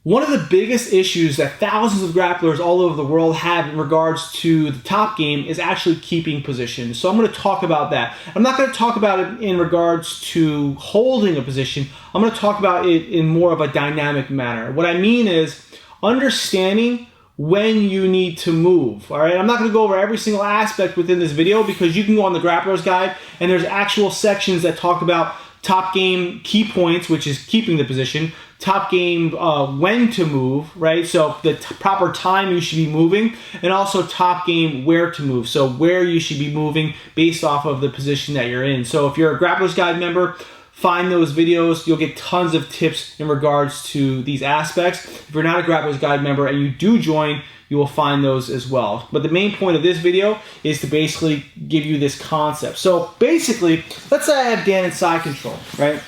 One of the biggest issues that thousands of grapplers all over the world have in regards to the top game is actually keeping position. So I'm going to talk about that. I'm not going to talk about it in regards to holding a position. I'm going to talk about it in more of a dynamic manner. What I mean is understanding when you need to move. All right, I'm not going to go over every single aspect within this video because you can go on the Grappler's Guide and there's actual sections that talk about top game key points, which is keeping the position, top game when to move, right? So the proper time you should be moving, and also top game where to move. So where you should be moving based off of the position that you're in. So if you're a Grappler's Guide member, find those videos. You'll get tons of tips in regards to these aspects. If you're not a Grappler's Guide member and you do join, you will find those as well. But the main point of this video is to basically give you this concept. So basically, let's say I have Dan in side control, right?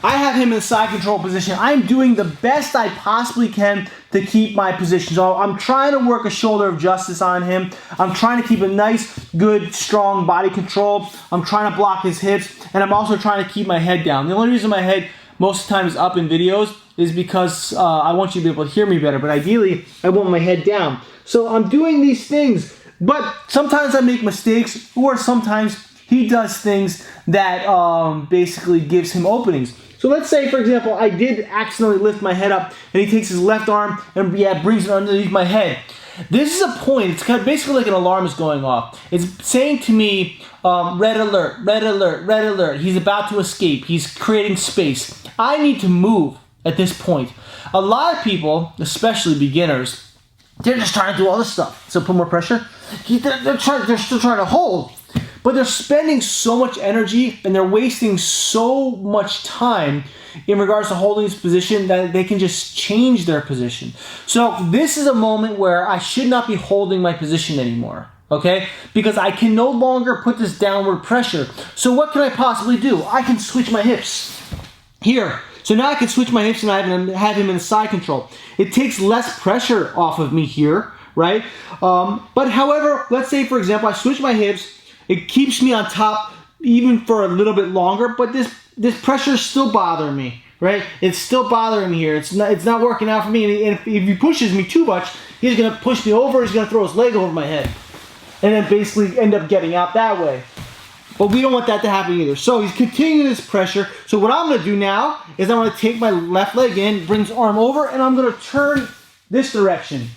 I have him in side control position. I'm doing the best I possibly can to keep my position. So I'm trying to work a shoulder of justice on him. I'm trying to keep a nice, good, strong body control. I'm trying to block his hips, and I'm also trying to keep my head down. The only reason my head most of the time is up in videos is because I want you to be able to hear me better, but ideally I want my head down. So I'm doing these things, but sometimes I make mistakes, or sometimes he does things that basically gives him openings. So let's say, for example, I did accidentally lift my head up and he takes his left arm and brings it underneath my head. This is a point, it's kind of basically like an alarm is going off. It's saying to me, red alert, red alert, red alert. He's about to escape. He's creating space. I need to move at this point. A lot of people, especially beginners, they're just trying to do all this stuff. So put more pressure. They're still trying to hold. But they're spending so much energy and they're wasting so much time in regards to holding this position that they can just change their position. So this is a moment where I should not be holding my position anymore, okay? Because I can no longer put this downward pressure. So what can I possibly do? I can switch my hips here. So now I can switch my hips and I have him in side control. It takes less pressure off of me here, right? But however, let's say, for example, I switch my hips. It keeps me on top even for a little bit longer, but this pressure is still bothering me, right? It's still bothering me here. It's not working out for me. And if he pushes me too much, he's going to push me over. He's going to throw his leg over my head, and then basically end up getting out that way. But we don't want that to happen either. So he's continuing this pressure. So what I'm going to do now is I'm going to take my left leg in, bring his arm over, and I'm going to turn this direction.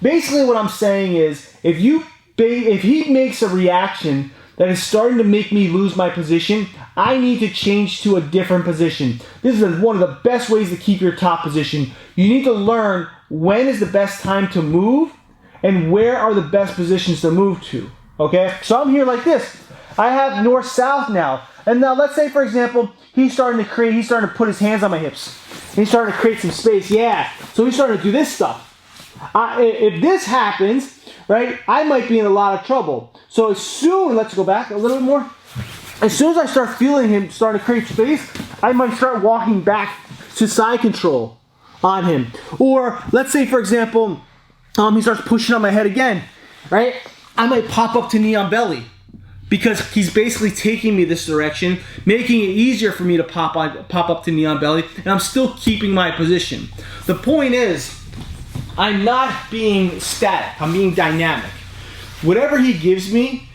Basically, what I'm saying is, if he makes a reaction that is starting to make me lose my position, I need to change to a different position. This is one of the best ways to keep your top position. You need to learn when is the best time to move and where are the best positions to move to. Okay? So I'm here like this. I have north-south now. And now let's say, for example, he's starting to put his hands on my hips. He's starting to create some space. Yeah. So he's starting to do this stuff. If this happens, right, I might be in a lot of trouble. So let's go back a little bit more. As soon as I start feeling him starting to create space, I might start walking back to side control on him. Or let's say, for example, he starts pushing on my head again, right? I might pop up to knee on belly because he's basically taking me this direction, making it easier for me to pop up to knee on belly, and I'm still keeping my position. The point is, I'm not being static, I'm being dynamic. Whatever he gives me,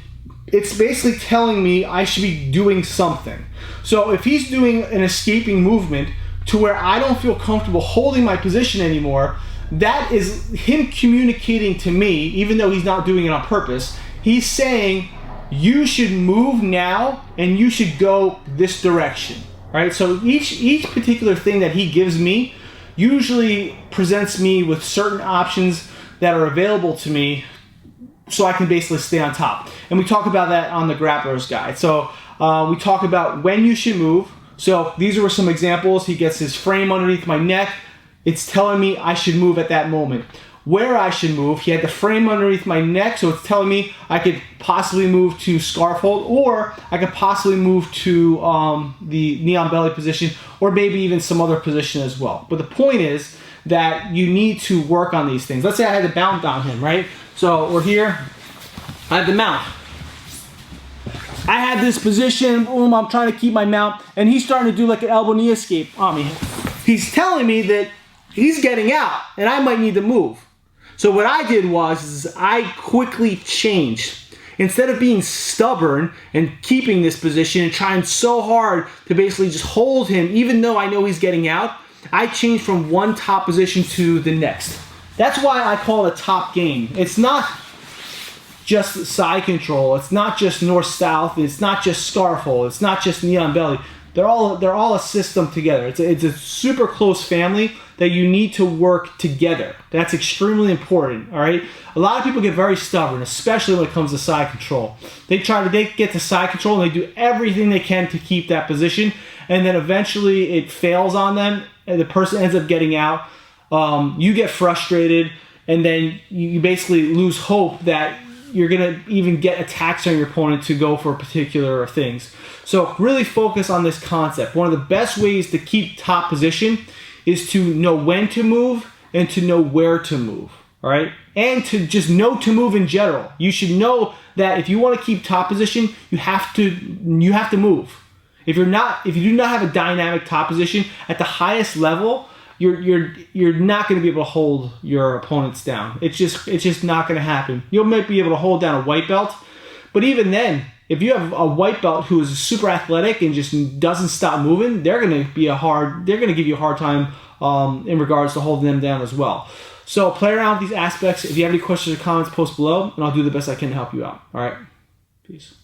it's basically telling me I should be doing something. So if he's doing an escaping movement to where I don't feel comfortable holding my position anymore, that is him communicating to me, even though he's not doing it on purpose. He's saying, you should move now and you should go this direction. Right? So each particular thing that he gives me usually presents me with certain options that are available to me so I can basically stay on top. And we talk about that on the Grappler's Guide. So we talk about when you should move. So these were some examples. He gets his frame underneath my neck. It's telling me I should move at that moment. Where I should move, he had the frame underneath my neck, so it's telling me I could possibly move to scarf hold, or I could possibly move to the knee on belly position, or maybe even some other position as well. But the point is that you need to work on these things. Let's say I had to mount on him, right? So we're here, I have the mount. I had this position, boom, I'm trying to keep my mount, and he's starting to do like an elbow knee escape on me. he's telling me that he's getting out and I might need to move. So what I did was I quickly changed. Instead of being stubborn and keeping this position and trying so hard to basically just hold him, even though I know he's getting out, I changed from one top position to the next. That's why I call it a top game. It's not just side control. It's not just north-south. It's not just scarf hold. It's not just knee on belly. They're all a system together. It's a super close family that you need to work together. That's extremely important, all right? A lot of people get very stubborn, especially when it comes to side control. They get to side control and they do everything they can to keep that position, and then eventually it fails on them and the person ends up getting out. You get frustrated, and then you basically lose hope that you're gonna even get attacks on your opponent to go for particular things. So really focus on this concept. One of the best ways to keep top position is to know when to move and to know where to move, all right? And to just know to move in general. You should know that if you want to keep top position, you have to move. If you do not have a dynamic top position at the highest level, you're not going to be able to hold your opponents down. It's just not going to happen. You might be able to hold down a white belt, but even then, if you have a white belt who is super athletic and just doesn't stop moving, they're going to give you a hard time in regards to holding them down as well. So play around with these aspects. If you have any questions or comments, post below, and I'll do the best I can to help you out. All right, peace.